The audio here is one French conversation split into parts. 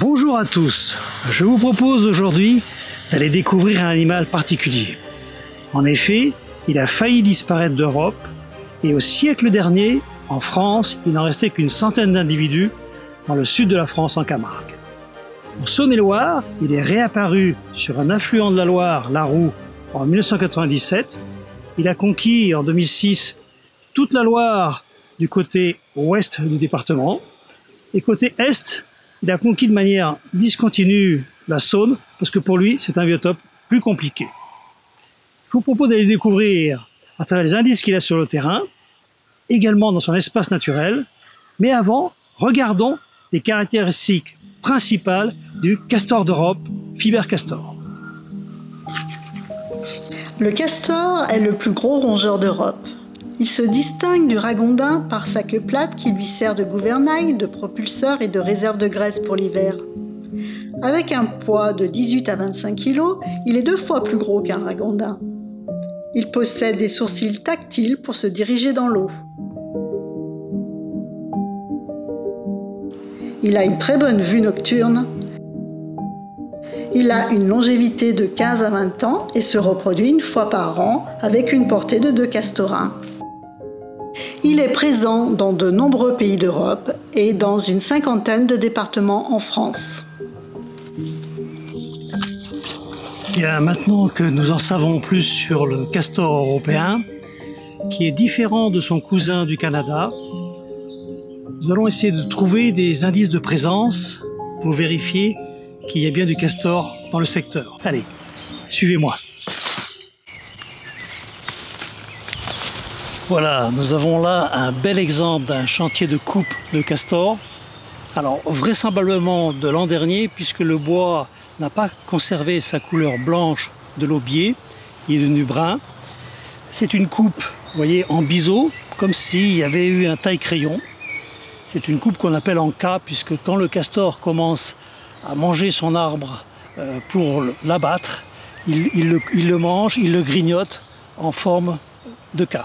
Bonjour à tous, je vous propose aujourd'hui d'aller découvrir un animal particulier. En effet, il a failli disparaître d'Europe et au siècle dernier, en France, il n'en restait qu'une centaine d'individus dans le sud de la France en Camargue. En Saône-et-Loire, il est réapparu sur un affluent de la Loire, la Roue, en 1997. Il a conquis en 2006 toute la Loire du côté ouest du département et côté est, il a conquis de manière discontinue la Saône, parce que pour lui, c'est un biotope plus compliqué. Je vous propose d'aller découvrir à travers les indices qu'il a sur le terrain, également dans son espace naturel, mais avant, regardons les caractéristiques principales du castor d'Europe, Fiber castor. Le castor est le plus gros rongeur d'Europe. Il se distingue du ragondin par sa queue plate qui lui sert de gouvernail, de propulseur et de réserve de graisse pour l'hiver. Avec un poids de 18 à 25 kg, il est 2 fois plus gros qu'un ragondin. Il possède des sourcils tactiles pour se diriger dans l'eau. Il a une très bonne vue nocturne. Il a une longévité de 15 à 20 ans et se reproduit 1 fois par an avec une portée de 2 castorins. Il est présent dans de nombreux pays d'Europe et dans une 50aine de départements en France. Bien, maintenant que nous en savons plus sur le castor européen, qui est différent de son cousin du Canada, nous allons essayer de trouver des indices de présence pour vérifier qu'il y a bien du castor dans le secteur. Allez, suivez-moi. Voilà, nous avons là un bel exemple d'un chantier de coupe de castor. Alors, vraisemblablement de l'an dernier, puisque le bois n'a pas conservé sa couleur blanche de l'aubier, il est devenu brun. C'est une coupe, vous voyez, en biseau, comme s'il y avait eu un taille-crayon. C'est une coupe qu'on appelle en K, puisque quand le castor commence à manger son arbre pour l'abattre, il le mange, il le grignote en forme de K.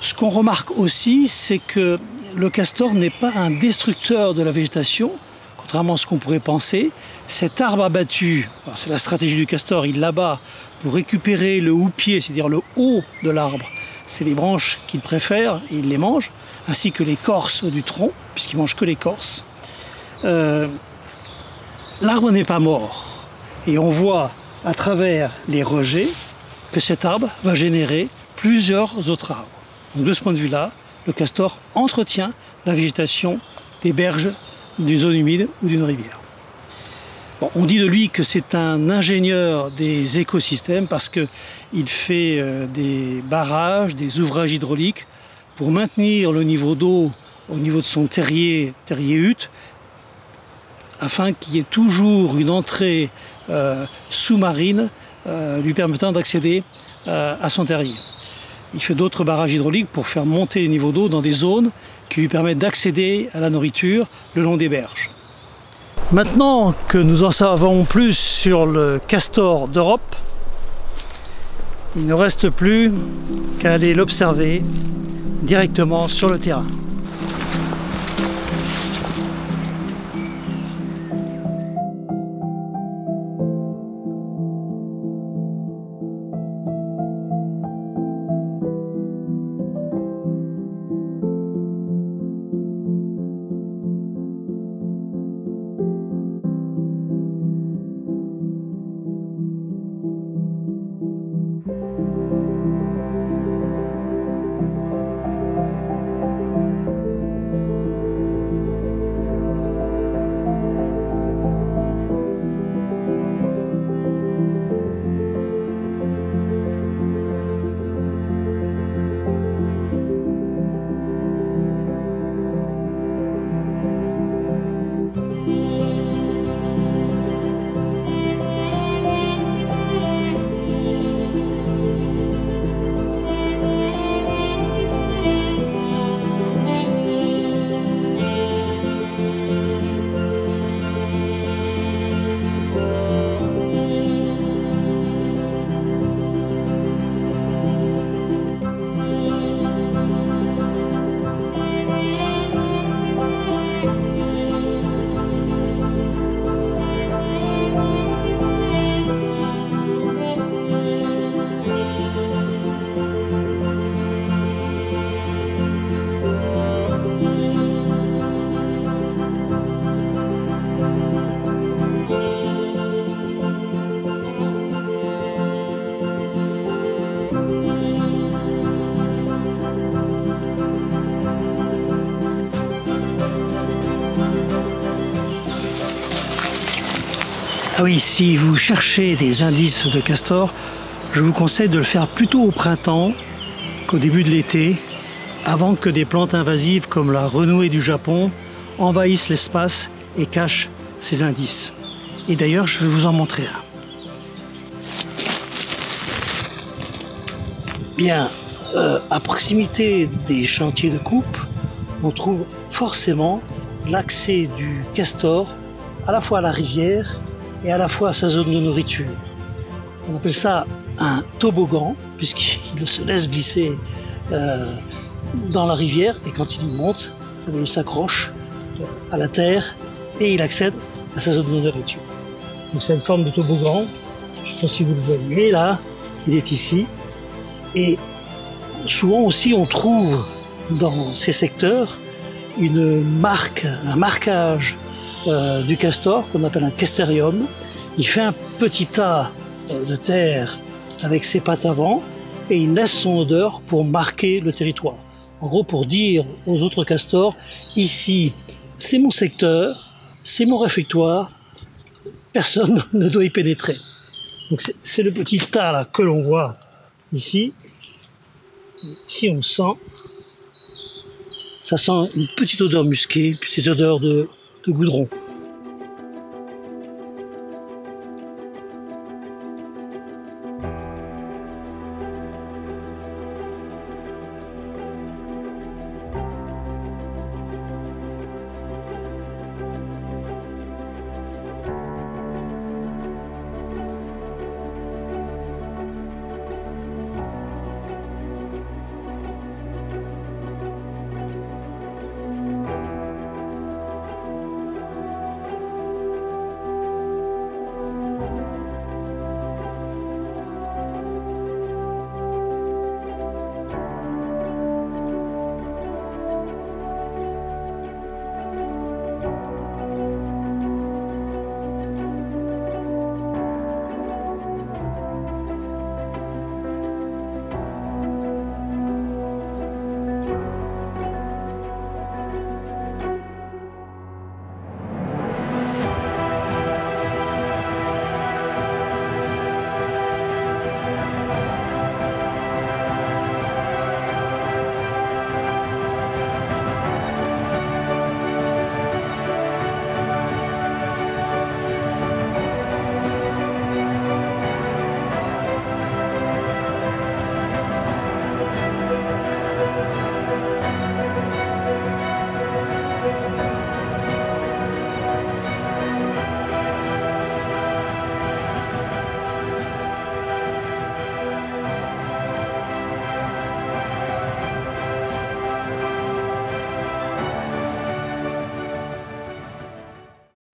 Ce qu'on remarque aussi, c'est que le castor n'est pas un destructeur de la végétation, contrairement à ce qu'on pourrait penser. Cet arbre abattu, c'est la stratégie du castor, il l'abat pour récupérer le houppier, c'est-à-dire le haut de l'arbre. C'est les branches qu'il préfère, et il les mange, ainsi que l'écorce du tronc, puisqu'il ne mange que l'écorce. L'arbre n'est pas mort. Et on voit à travers les rejets que cet arbre va générer plusieurs autres arbres. Donc de ce point de vue-là, le castor entretient la végétation des berges d'une zone humide ou d'une rivière. Bon, on dit de lui que c'est un ingénieur des écosystèmes parce qu'il fait des barrages, des ouvrages hydrauliques pour maintenir le niveau d'eau au niveau de son terrier-hutte, afin qu'il y ait toujours une entrée sous-marine lui permettant d'accéder à son terrier. Il fait d'autres barrages hydrauliques pour faire monter le niveau d'eau dans des zones qui lui permettent d'accéder à la nourriture le long des berges. Maintenant que nous en savons plus sur le castor d'Europe, il ne reste plus qu'à aller l'observer directement sur le terrain. Ah oui, si vous cherchez des indices de castor, je vous conseille de le faire plutôt au printemps qu'au début de l'été, avant que des plantes invasives comme la renouée du Japon envahissent l'espace et cachent ces indices. Et d'ailleurs, je vais vous en montrer un. Bien, à proximité des chantiers de coupe, on trouve forcément l'accès du castor à la fois à la rivière et à la fois à sa zone de nourriture. On appelle ça un toboggan, puisqu'il se laisse glisser dans la rivière, et quand il y monte, il s'accroche à la terre et il accède à sa zone de nourriture. Donc c'est une forme de toboggan, je ne sais pas si vous le voyez là, il est ici. Et souvent aussi on trouve dans ces secteurs une marque, un marquage du castor qu'on appelle un casterium. Il fait un petit tas de terre avec ses pattes avant et il laisse son odeur pour marquer le territoire. En gros, pour dire aux autres castors, ici c'est mon secteur, c'est mon réfectoire, personne ne doit y pénétrer. Donc c'est le petit tas là que l'on voit ici. Si on sent, ça sent une petite odeur musquée, une petite odeur de goudron.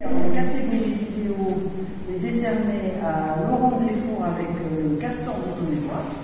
La catégorie vidéo est décernée à Laurent Desfours avec le castor de son étoile.